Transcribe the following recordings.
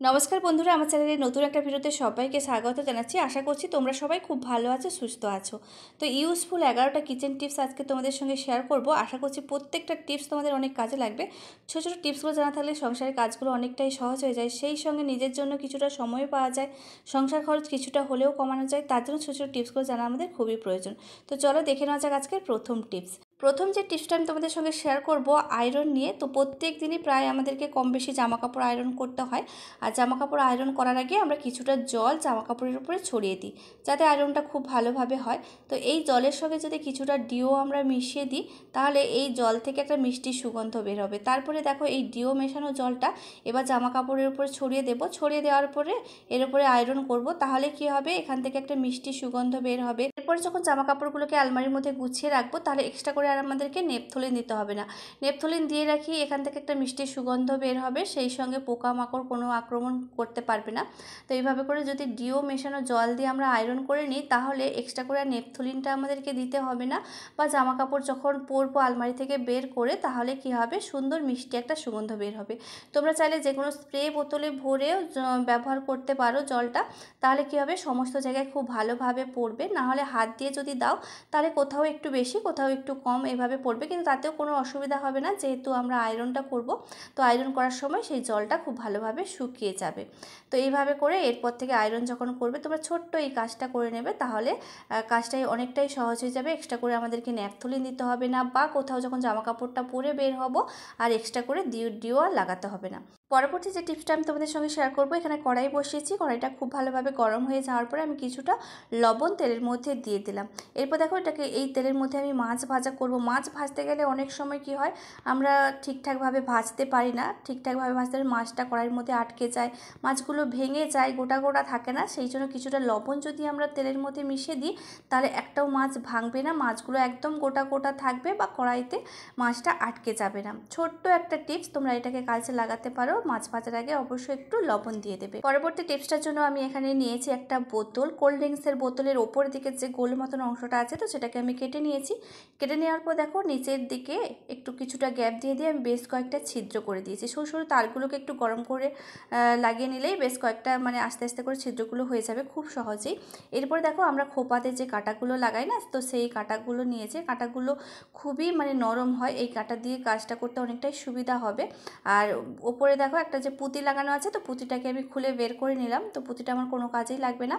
নমস্কার বন্ধুরা, আমার চ্যানেলে নতুন একটা ভিডিওতে সবাইকে স্বাগত জানাচ্ছি। আশা করছি তোমরা সবাই খুব ভালো আছো, সুস্থ আছো। তো ইউজফুল 11টা কিচেন টিপস আজকে তোমাদের সঙ্গে শেয়ার করব। আশা করছি প্রত্যেকটা টিপস তোমাদের অনেক কাজে লাগবে। ছোটো ছোটো টিপসগুলো জানা থাকলে সংসারের কাজগুলো অনেকটাই সহজ হয়ে যায়, সেই সঙ্গে নিজের জন্য কিছুটা সময় পাওয়া যায়, সংসার খরচ কিছুটা হলেও কমানো যায়। তার জন্য ছোটো ছোটো টিপসগুলো জানা আমাদের খুবই প্রয়োজন। তো চলো দেখে নেওয়া যাক আজকের প্রথম টিপস। প্রথম যে টিপসটা আমি তোমাদের সঙ্গে শেয়ার করব আয়রন নিয়ে। তো প্রত্যেক দিনই প্রায় আমাদেরকে কম বেশি জামা কাপড় আয়রন করতে হয়। আর জামা কাপড় আয়রন করার আগে আমরা কিছুটা জল জামা কাপড়ের উপরে ছড়িয়ে দিই, যাতে আয়রনটা খুব ভালোভাবে হয়। তো এই জলের সঙ্গে যদি কিছুটা ডিও আমরা মিশিয়ে দিই, তাহলে এই জল থেকে একটা মিষ্টি সুগন্ধ বের হবে। তারপরে দেখো এই ডিও মেশানো জলটা এবার জামা কাপড়ের উপরে ছড়িয়ে দেবো। ছড়িয়ে দেওয়ার পরে এর উপরে আয়রন করব, তাহলে কি হবে, এখান থেকে একটা মিষ্টি সুগন্ধ বের হবে। এরপরে যখন জামা কাপড়গুলোকে আলমারির মধ্যে গুছিয়ে রাখবো, তাহলে এক্সট্রা করে আর আমাদেরকে নেপথলিন দিতে হবে না। নেপথলিন দিয়ে রাখি, এখান থেকে একটা মিষ্টি সুগন্ধ বের হবে, সেই সঙ্গে পোকামাকড় কোনো আক্রমণ করতে পারবে না। তো এইভাবে করে যদি ডিও মেশানো জল দিয়ে আমরা আয়রন করে নিই, তাহলে এক্সট্রা করে নেপথলিনটা আমাদেরকে দিতে হবে না। বা জামা কাপড় যখন পরবো আলমারি থেকে বের করে, তাহলে কি হবে, সুন্দর মিষ্টি একটা সুগন্ধ বের হবে। তোমরা চাইলে যে কোনো স্প্রে বোতলে ভরেও ব্যবহার করতে পারো জলটা, তাহলে কি হবে, সমস্ত জায়গায় খুব ভালোভাবে পড়বে। নাহলে হাত দিয়ে যদি দাও, তাহলে কোথাও একটু বেশি কোথাও একটু কম এভাবে পড়বে, কিন্তু তাতেও কোনো অসুবিধা হবে না, যেহেতু আমরা আয়রনটা করব। তো আয়রন করার সময় সেই জলটা খুব ভালোভাবে শুকিয়ে যাবে। তো এইভাবে করে এরপর থেকে আয়রন যখন করবে, তোমরা ছোট্ট এই কাজটা করে নেবে, তাহলে কাজটাই অনেকটাই সহজ হয়ে যাবে। এক্সট্রা করে আমাদেরকে ন্যাপথলিন দিতে হবে না, বা কোথাও যখন জামা কাপড়টা পরে বের হব আর এক্সট্রা করে ডিও আর লাগাতে হবে না। পরবর্তী যে টিপসটা আমি তোমাদের সঙ্গে শেয়ার করবো, এখানে কড়াই বসিয়েছি। কড়াইটা খুব ভালোভাবে গরম হয়ে যাওয়ার পরে আমি কিছুটা লবণ তেলের মধ্যে দিয়ে দিলাম। এরপর দেখো এটাকে এই তেলের মধ্যে আমি মাছ ভাজা করব। মাছ ভাজতে গেলে অনেক সময় কি হয়, আমরা ঠিকঠাকভাবে ভাজতে পারি না। ঠিকঠাকভাবে ভাজতে গেলে মাছটা কড়াইয়ের মধ্যে আটকে যায়, মাছগুলো ভেঙে যায়, গোটা গোটা থাকে না। সেই জন্য কিছুটা লবণ যদি আমরা তেলের মধ্যে মিশিয়ে দিই, তাহলে একটাও মাছ ভাঙবে না, মাছগুলো একদম গোটা গোটা থাকবে, বা কড়াইতে মাছটা আটকে যাবে না। ছোট্ট একটা টিপস, তোমরা এটাকে কাজে লাগাতে পারো। মাছ ভাজার আগে অবশ্যই একটু লবণ দিয়ে দেবে। পরবর্তী টিপসটার জন্য আমি এখানে নিয়েছি একটা বোতল। কোল্ড ড্রিঙ্কসের বোতলের ওপর দিকে যে গোল মতন অংশটা আছে, তো সেটাকে আমি কেটে নিয়েছি। কেটে নেওয়ার পর দেখো নিচের দিকে একটু কিছুটা গ্যাপ দিয়ে দিয়ে আমি বেশ কয়েকটা ছিদ্র করে দিয়েছি। সরু সরু তারগুলোকে একটু গরম করে লাগিয়ে নিলেই বেশ কয়েকটা আস্তে আস্তে করে ছিদ্রগুলো হয়ে যাবে খুব সহজেই। এরপরে দেখো আমরা খোপাতে যে কাঁটাগুলো লাগাই না, তো সেই কাঁটাগুলো নিয়েছি। কাঁটাগুলো খুবই নরম হয়, এই কাঁটা দিয়ে কাজটা করতে অনেকটাই সুবিধা হবে। আর ওপরে দেখো একটা যে পুঁতি লাগানো আছে, তো পুঁতিটাকে আমি খুলে বের করে নিলাম। তো পুঁতিটা আমার কোনো কাজেই লাগবে না।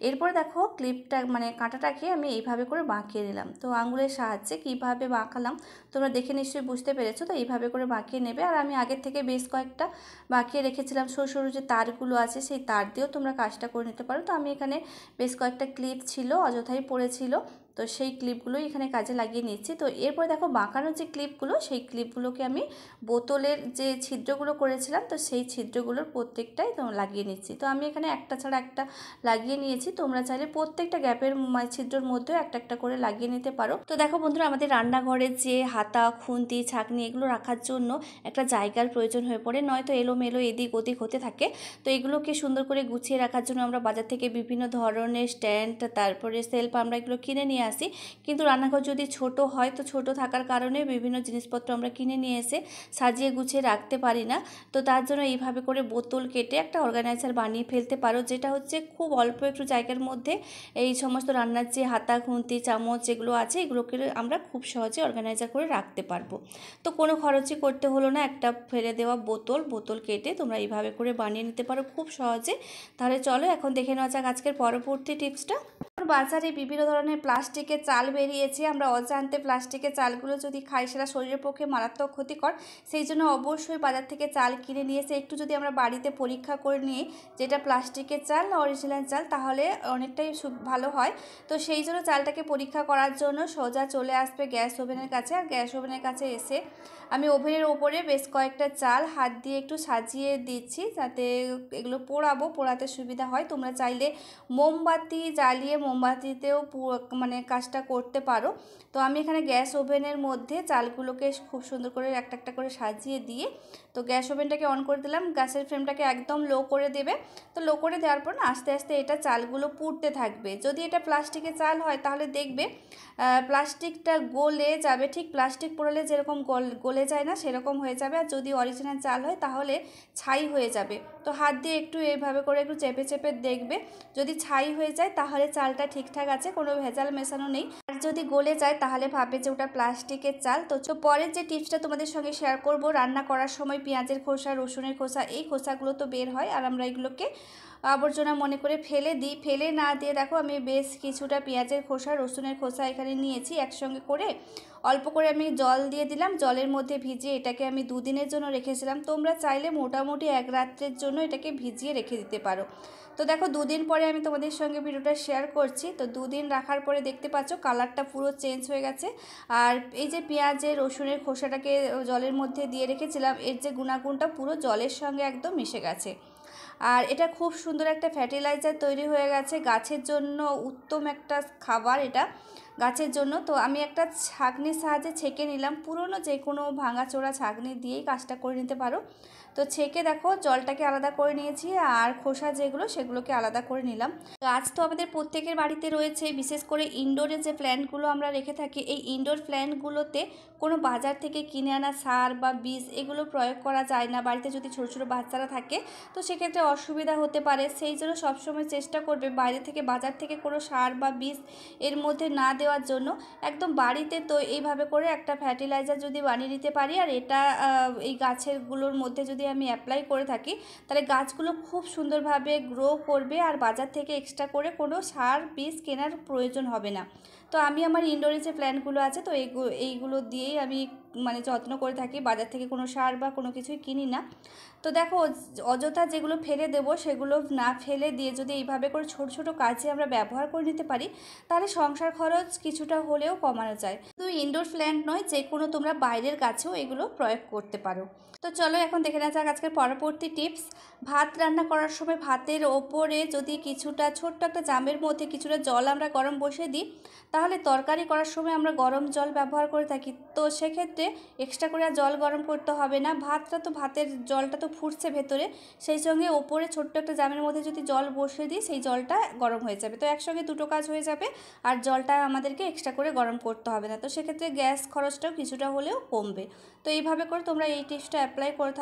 এরপরে দেখো ক্লিপটা কাঁটাটাকে আমি এইভাবে করে বাঁকিয়ে নিলাম। তো আঙুলের সাহায্যে কীভাবে বাঁকালাম তোমরা দেখে নিশ্চয়ই বুঝতে পেরেছো। তো এইভাবে করে বাঁকিয়ে নেবে। আর আমি আগের থেকে বেশ কয়েকটা বাঁকিয়ে রেখেছিলাম সরু সরু যে তারগুলো আছে, সেই তার দিয়েও তোমরা কাজটা করে নিতে পারো। তো আমি এখানে বেশ কয়েকটা ক্লিপ ছিল, অযথাই পড়েছিল, তো সেই ক্লিপগুলোই এখানে কাজে লাগিয়ে নিচ্ছি। তো এরপরে দেখো বাঁকানো যে ক্লিপগুলো, সেই ক্লিপগুলোকে আমি বোতলের যে ছিদ্রগুলো করেছিলাম, তো সেই ছিদ্রগুলোর প্রত্যেকটাই লাগিয়ে নিচ্ছি। তো আমি এখানে একটা ছাড়া একটা লাগিয়ে নিয়েছি। তোমরা চাইলে প্রত্যেকটা গ্যাপের ছিদ্রর মধ্যেও একটা একটা করে লাগিয়ে নিতে পারো। তো দেখো বন্ধুরা, আমাদের রান্নাঘরের যে হাতা, খুন্তি, ছাঁকনি এগুলো রাখার জন্য একটা জায়গার প্রয়োজন হয়ে পড়ে, নয়তো এলোমেলো এদিক ওদিক হতে থাকে। তো এগুলোকে সুন্দর করে গুছিয়ে রাখার জন্য আমরা বাজার থেকে বিভিন্ন ধরনের স্ট্যান্ড, তারপরে সেলফ আমরা এগুলো কিনে নিয়ে আসি। কিন্তু রান্নাঘর যদি ছোট হয়, তো ছোট থাকার কারণে বিভিন্ন জিনিসপত্র আমরা কিনে নিয়ে এসে সাজিয়ে গুছিয়ে রাখতে পারি না। তো তার জন্য এইভাবে করে বোতল কেটে একটা অর্গানাইজার বানিয়ে ফেলতে পারো, যেটা হচ্ছে খুব অল্প একটু জায়গার মধ্যে এই সমস্ত রান্নার যে হাতা, খুন্তি, চামচ যেগুলো আছে, এগুলোকে আমরা খুব সহজে অর্গানাইজার করে রাখতে পারবো। তো কোনো খরচই করতে হলো না। একটা ফেলে দেওয়া বোতল কেটে তোমরা এইভাবে করে বানিয়ে নিতে পারো খুব সহজে। তাহলে চলো এখন দেখে নেওয়া যাক আজকের পরবর্তী টিপসটা। বাজারে বিভিন্ন ধরনের প্লাস্টিকের চাল বেরিয়েছে। আমরা অজান্তে প্লাস্টিকের চালগুলো যদি খাই, সেটা শরীরের পক্ষে মারাত্মক ক্ষতিকর। সেই জন্য অবশ্যই বাজার থেকে চাল কিনে নিয়ে এসে একটু যদি আমরা বাড়িতে পরীক্ষা করে নিই যেটা প্লাস্টিকের চাল না অরিজিনাল চাল, তাহলে অনেকটাই ভালো হয়। তো সেই জন্য চালটাকে পরীক্ষা করার জন্য সোজা চলে আসবে গ্যাস ওভেনের কাছে। আর গ্যাস ওভেনের কাছে এসে আমি ওভেনের ওপরে বেশ কয়েকটা চাল হাত দিয়ে একটু সাজিয়ে দিচ্ছি, যাতে এগুলো পোড়াতে সুবিধা হয়। তোমরা চাইলে মোমবাতি জ্বালিয়ে মোমবাতিতেও কাজটা করতে পারো। তো আমি এখানে গ্যাস ওভেনের মধ্যে চালগুলোকে খুব সুন্দর করে একটা একটা করে সাজিয়ে দিয়ে তো গ্যাস ওভেনটাকে অন করে দিলাম, গ্যাসের ফ্লেমটাকে একদম লো করে দেবে। তো লো করে দেওয়ার পর না আস্তে আস্তে এটা চালগুলো পুড়তে থাকবে। যদি এটা প্লাস্টিকের চাল হয় তাহলে দেখবে প্লাস্টিকটা গলে যাবে, ঠিক প্লাস্টিক পোড়ালে যেরকম গলে যায় না সেরকম হয়ে যাবে। আর যদি অরিজিনাল চাল হয় তাহলে ছাই হয়ে যাবে। তো হাত দিয়ে একটু এইভাবে করে একটু চেপে চেপে দেখবে, যদি ছাই হয়ে যায় তাহলে চালটা ঠিকঠাক আছে, কোনো ভেজাল মেশানো নেই। আর যদি গলে যায় তাহলে ভাববে যে ওটা প্লাস্টিকের চাল। তো পরের যে টিপসটা তোমাদের সঙ্গে শেয়ার করব, রান্না করার সময় পেঁয়াজের খোসা, রসুনের খোসা, এই খোসাগুলো তো বের হয় আর আমরা এগুলোকে আবর্জনা মনে করে ফেলে দিই। ফেলে না দিয়ে দেখো আমি বেশ কিছুটা পেঁয়াজের খোসা, রসুনের খোসা এখানে নিয়েছি, একসঙ্গে করে অল্প করে আমি জল দিয়ে দিলাম। জলের মধ্যে ভিজিয়ে এটাকে আমি 2 দিনের জন্য রেখেছিলাম। তোমরা চাইলে মোটামুটি 1 রাত্রের জন্য এটাকে ভিজিয়ে রেখে দিতে পারো। তো দেখো 2 দিন পরে আমি তোমাদের সঙ্গে ভিডিওটা শেয়ার করছি। তো 2 দিন রাখার পরে দেখতে পাচ্ছ কালারটা পুরো চেঞ্জ হয়ে গেছে। আর এই যে পেঁয়াজের রসুনের খোসাটাকে জলের মধ্যে দিয়ে রেখেছিলাম, এর যে গুণাগুণটা পুরো জলের সঙ্গে একদম মিশে গেছে। আর এটা খুব সুন্দর একটা ফার্টিলাইজার তৈরি হয়ে গেছে, গাছের জন্য উত্তম একটা খাবার এটা গাছের জন্য। তো আমি একটা ছাঁকনির সাহায্যে ছেঁকে নিলাম, পুরনো যে কোনো ভাঙাচোরা ছাঁকনি দিয়েই কাজটা করে নিতে পারো। তো ছেঁকে দেখো জলটাকে আলাদা করে নিয়েছি আর খোসা যেগুলো সেগুলোকে আলাদা করে নিলাম। গাছ তো আমাদের প্রত্যেকের বাড়িতে রয়েছে, বিশেষ করে ইনডোরে যে প্ল্যান্টগুলো আমরা রেখে থাকি, এই ইনডোর প্ল্যান্টগুলোতে কোনো বাজার থেকে কিনে আনা সার বা বীজ এগুলো প্রয়োগ করা যায় না। বাড়িতে যদি ছোটো ছোটো বাচ্চারা থাকে তো সেক্ষেত্রে অসুবিধা হতে পারে, সেই জন্য সবসময় চেষ্টা করবে বাইরে থেকে বাজার থেকে কোনো সার বা বীজ এর মধ্যে না দেওয়ার জন্য। একদম বাড়িতে তো এইভাবে করে একটা ফার্টিলাইজার যদি বানিয়ে নিতে পারি আর এটা এই গাছেরগুলোর মধ্যে যদি আমি অ্যাপ্লাই করে থাকি, তাহলে গাছগুলো খুব সুন্দরভাবে গ্রো করবে আর বাজার থেকে এক্সট্রা করে কোনো সার বীজ কেনার প্রয়োজন হবে না। তো আমি আমার ইনডোরে যে প্ল্যান্টগুলো আছে তো এইগুলো দিয়েই আমি মানে যত্ন করে থাকি, বাজার থেকে কোনো সার বা কোনো কিছুই কিনি না। তো দেখো অযথা যেগুলো ফেলে দেবো সেগুলো না ফেলে দিয়ে যদি এইভাবে করে ছোটো ছোটো কাজে আমরা ব্যবহার করে নিতে পারি, তাহলে সংসার খরচ কিছুটা হলেও কমানো যায়। তো ইনডোর প্ল্যান্ট নয়, যে কোনো তোমরা বাইরের গাছেও এগুলো প্রয়োগ করতে পারো। তো চলো এখন দেখে নেওয়া যাক আজকের পরবর্তী টিপস। ভাত রান্না করার সময় ভাতের ওপরে যদি কিছুটা ছোট্ট একটা জামের মধ্যে কিছুটা জল আমরা গরম বসিয়ে দিই, তাহলে তরকারি করার সময় আমরা গরম জল ব্যবহার করে থাকি। তো সেক্ষেত্রে এক্সট্রা করে আর জল গরম করতে হবে না। ভাতের জলটা তো ফুটছে ভেতরে, সেই সঙ্গে ওপরে ছোট্ট একটা জামের মধ্যে যদি জল বসিয়ে দিই সেই জলটা গরম হয়ে যাবে। তো একসঙ্গে দুটো কাজ হয়ে যাবে আর জলটা আমাদেরকে এক্সট্রা করে গরম করতে হবে না। তো সেক্ষেত্রে গ্যাস খরচটাও কিছুটা হলেও কমবে। তো এইভাবে করে তোমরা এই টিপসটা অ্যাপ্লাই করে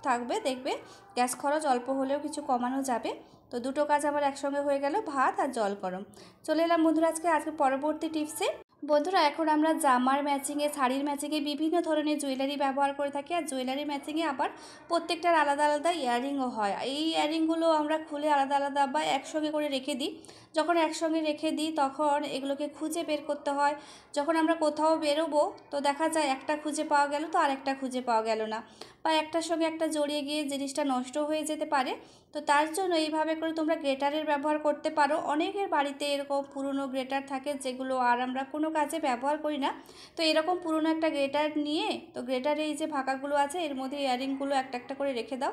থাকবে, দেখবে গ্যাস খরচ অল্প হলেও কিছু কমানো যাবে। তো দুটো কাজ আমার একসঙ্গে হয়ে গেল, ভাত আর জল গরম। চলে এলাম বন্ধুরা আজকে পরবর্তী টিপসে। বন্ধুরা এখন আমরা জামার ম্যাচিংয়ে, শাড়ির ম্যাচিংয়ে বিভিন্ন ধরনের জুয়েলারি ব্যবহার করে থাকি। আর জুয়েলারি ম্যাচিংয়ে আবার প্রত্যেকটার আলাদা আলাদা ইয়াররিংও হয়। এই ইয়াররিংগুলো আমরা খুলে আলাদা আলাদা বা একসঙ্গে করে রেখে দিই। যখন একসঙ্গে রেখে দিই তখন এগুলোকে খুঁজে বের করতে হয়। যখন আমরা কোথাও বেরোবো তো দেখা যায় একটা খুঁজে পাওয়া গেল তো আরেকটা খুঁজে পাওয়া গেল না, বা একটার সঙ্গে একটা জড়িয়ে গিয়ে জিনিসটা নষ্ট হয়ে যেতে পারে। তো তার জন্য এইভাবে করে তোমরা গ্রেটারের ব্যবহার করতে পারো। অনেকের বাড়িতে এরকম পুরনো গ্রেটার থাকে যেগুলো আর আমরা কোনো কাজে ব্যবহার করি না। তো এরকম পুরনো একটা গ্রেটার নিয়ে, তো গ্রেটারে এই যে ফাঁকাগুলো আছে এর মধ্যে ইয়াররিংগুলো একটা একটা করে রেখে দাও।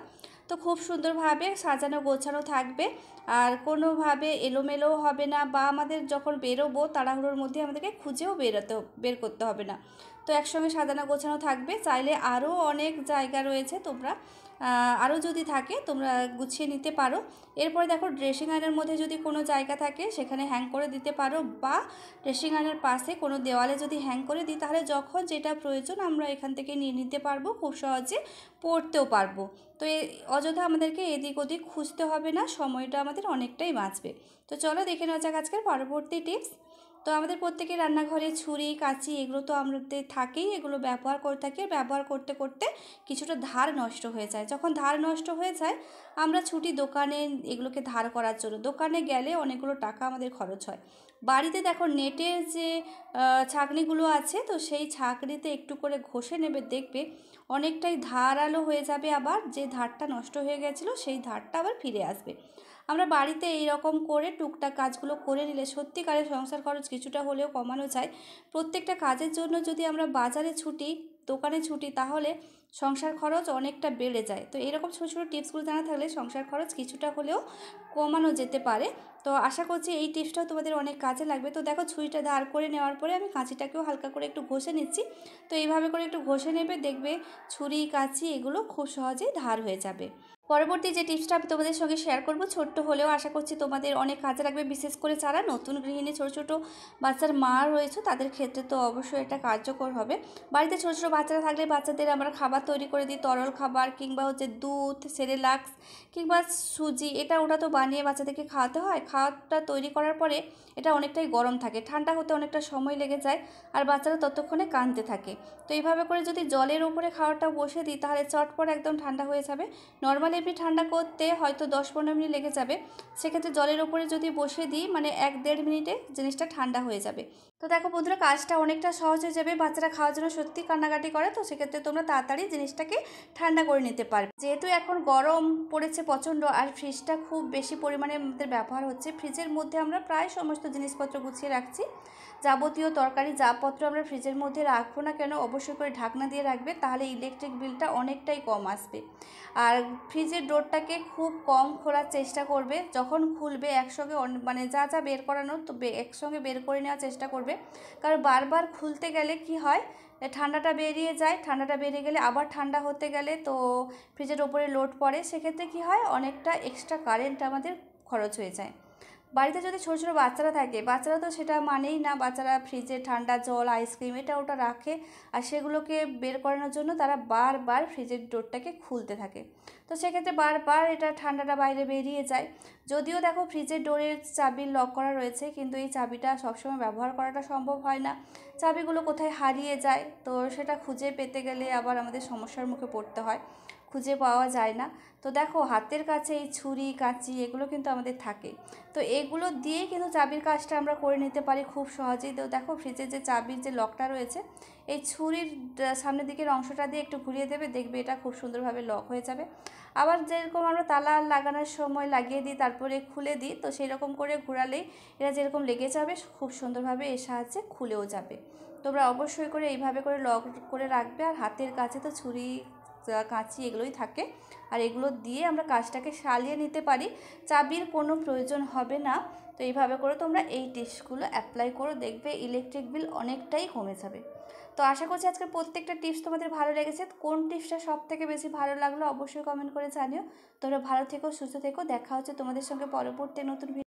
তো খুব সুন্দরভাবে সাজানো গোছানো থাকবে আর কোনোভাবে এলোমেলোও হবে না, বা আমাদের যখন বেরোবো তাড়াহুড়োর মধ্যে আমাদেরকে খুঁজেও বের করতে হবে না। তো একসঙ্গে সাজানো গোছানো থাকবে। চাইলে আরও অনেক জায়গা রয়েছে, তোমরা আরও যদি থাকে তোমরা গুছিয়ে নিতে পারো। এরপরে দেখো ড্রেসিং আয়নার মধ্যে যদি কোনো জায়গা থাকে সেখানে হ্যাং করে দিতে পারো, বা ড্রেসিং আয়নার পাশে কোনো দেওয়ালে যদি হ্যাং করে দিই তাহলে যখন যেটা প্রয়োজন আমরা এখান থেকে নিয়ে নিতে পারবো, খুব সহজে পড়তেও পারবো। তো অযথা আমাদেরকে এদিক ওদিক খুঁজতে হবে না, সময়টা আমাদের অনেকটাই বাঁচবে। তো চলো দেখে নেওয়া যাক আজকের পরবর্তী টিপস। তো আমাদের প্রত্যেকের রান্নাঘরে ছুরি কাঁচি এগুলো তো আমাদের থাকেই, এগুলো ব্যবহার করে থাকি। ব্যবহার করতে করতে কিছুটা ধার নষ্ট হয়ে যায়। যখন ধার নষ্ট হয়ে যায় আমরা ছুটি দোকানে এগুলোকে ধার করার জন্য, দোকানে গেলে অনেকগুলো টাকা আমাদের খরচ হয়। বাড়িতে দেখো নেটের যে ছাঁকনিগুলো আছে, তো সেই ছাঁকনিতে একটু করে ঘষে নেবে, দেখবে অনেকটাই ধারালো হয়ে যাবে। আবার যে ধারটা নষ্ট হয়ে গেছিলো সেই ধারটা আবার ফিরে আসবে। আমরা বাড়িতে এই রকম করে টুকটাক কাজগুলো করে নিলে সত্যিকারের সংসার খরচ কিছুটা হলেও কমানো যায়। প্রত্যেকটা কাজের জন্য যদি আমরা বাজারে ছুটি দোকানে ছুটি, তাহলে সংসার খরচ অনেকটা বেড়ে যায়। তো এরকম ছোটো ছোটো টিপসগুলো জানা থাকলে সংসার খরচ কিছুটা হলেও কমানো যেতে পারে। তো আশা করছি এই টিপসটাও তোমাদের অনেক কাজে লাগবে। তো দেখো ছুরিটা ধার করে নেওয়ার পরে আমি কাঁচিটাকেও হালকা করে একটু ঘষে নিচ্ছি। তো এইভাবে করে একটু ঘষে নেবে, দেখবে ছুরি কাঁচি এগুলো খুব সহজেই ধার হয়ে যাবে। পরবর্তী যে টিপসটা আমি তোমাদের সঙ্গে শেয়ার করব, ছোট্ট হলেও আশা করছি তোমাদের অনেক কাজে লাগবে, বিশেষ করে যারা নতুন গৃহিণী, ছোটো ছোটো বাচ্চার মা রয়েছে তাদের ক্ষেত্রে তো অবশ্যই এটা কার্যকর হবে। বাড়িতে ছোটো ছোটো বাচ্চারা থাকলে বাচ্চাদের আমরা খাবার তৈরি করে দিই, তরল খাবার কিংবা হচ্ছে দুধ, সেরেলাক্স কিংবা সুজি, এটা ওটা তো বানিয়ে বাচ্চাদেরকে খাওয়াতে হয়। খাওয়াটা তৈরি করার পরে এটা অনেকটাই গরম থাকে, ঠান্ডা হতে অনেকটা সময় লেগে যায় আর বাচ্চারা ততক্ষণে কাঁদতে থাকে। তো এইভাবে করে যদি জলের উপরে খাওয়াটা বসে দিই তাহলে চটপট একদম ঠান্ডা হয়ে যাবে। নর্মালি এমনি ঠান্ডা করতে হয়তো 10-15 মিনিট লেগে যাবে, সেক্ষেত্রে জলের উপরে যদি বসিয়ে দিই মানে 1-1.5 মিনিটে জিনিসটা ঠান্ডা হয়ে যাবে। তো দেখো বন্ধুরা, কাজটা অনেকটা সহজ হয়ে যাবে। বাচ্চারা খাওয়ার জন্য সত্যি কান্নাকাটি করে, তো সেক্ষেত্রে তোমরা তাড়াতাড়ি জিনিসটাকে ঠান্ডা করে নিতে পারবে। যেহেতু এখন গরম পড়েছে প্রচণ্ড আর ফ্রিজটা খুব বেশি পরিমাণে আমাদের ব্যবহার হচ্ছে, ফ্রিজের মধ্যে আমরা প্রায় সমস্ত জিনিসপত্র গুছিয়ে রাখছি। যাবতীয় তরকারি যাপত্র আমরা ফ্রিজের মধ্যে রাখবো না কেন, অবশ্যই করে ঢাকনা দিয়ে রাখবে, তাহলে ইলেকট্রিক বিলটা অনেকটাই কম আসবে। আর ফ্রিজের ডোরটাকে খুব কম খোলার চেষ্টা করবে, যখন খুলবে একসঙ্গে মানে যা যা বের করানো তো একসঙ্গে বের করে নেওয়ার চেষ্টা করবে। কারণ বারবার খুলতে গেলে কি হয়, ঠান্ডাটা বেরিয়ে যায়, ঠান্ডাটা বেরিয়ে গেলে আবার ঠান্ডা হতে গেলে তো ফ্রিজের ওপরে লোড পড়ে, সেক্ষেত্রে কি হয় অনেকটা এক্সট্রা কারেন্ট আমাদের খরচ হয়ে যায়। বাড়িতে যদি ছোটো ছোটো বাচ্চারা থাকে, বাচ্চারা তো সেটা মানেই না, বাচ্চারা ফ্রিজে ঠান্ডা জল, আইসক্রিম এটা ওটা রাখে আর সেগুলোকে বের করানোর জন্য তারা বারবার ফ্রিজের ডোরটাকে খুলতে থাকে। তো সেক্ষেত্রে বারবার এটা ঠান্ডাটা বাইরে বেরিয়ে যায়। যদিও দেখো ফ্রিজের ডোরের চাবি লক করা রয়েছে, কিন্তু এই চাবিটা সবসময় ব্যবহার করাটা সম্ভব হয় না, চাবিগুলো কোথায় হারিয়ে যায়, তো সেটা খুঁজে পেতে গেলে আবার আমাদের সমস্যার মুখে পড়তে হয়, খুঁজে পাওয়া যায় না। তো দেখো হাতের কাছে এই ছুরি কাঁচি এগুলো কিন্তু আমাদের থাকে, তো এগুলো দিয়ে কিন্তু চাবির কাজটা আমরা করে নিতে পারি খুব সহজেই। তো দেখো ফ্রিজের যে চাবির যে লকটা রয়েছে, এই ছুরির সামনের দিকের অংশটা দিয়ে একটু ঘুরিয়ে দেবে, দেখবে এটা খুব সুন্দরভাবে লক হয়ে যাবে। আবার যেরকম আমরা তালা লাগানোর সময় লাগিয়ে দিই তারপরে খুলে দিই, তো সেই রকম করে ঘোরালেই এরা যেরকম লেগে যাবে খুব সুন্দরভাবে এর সাহায্যে খুলেও যাবে। তোমরা অবশ্যই করে এইভাবে করে লক করে রাখবে। আর হাতের কাছে তো ছুরি কাঁচি এগুলোই থাকে, আর এগুলো দিয়ে আমরা কাজটাকে সারিয়ে নিতে পারি, চাবির কোনো প্রয়োজন হবে না। তো এইভাবে করে তোমরা এই টিপসগুলো অ্যাপ্লাই করো, দেখবে ইলেকট্রিক বিল অনেকটাই কমে যাবে। তো আশা করছি আজকের প্রত্যেকটা টিপস তোমাদের ভালো লেগেছে। কোন টিপসটা সব থেকে বেশি ভালো লাগলো অবশ্যই কমেন্ট করে জানিও। তোমরা ভালো থেকো, সুস্থ থেকো, দেখা হচ্ছে তোমাদের সঙ্গে পরবর্তী নতুন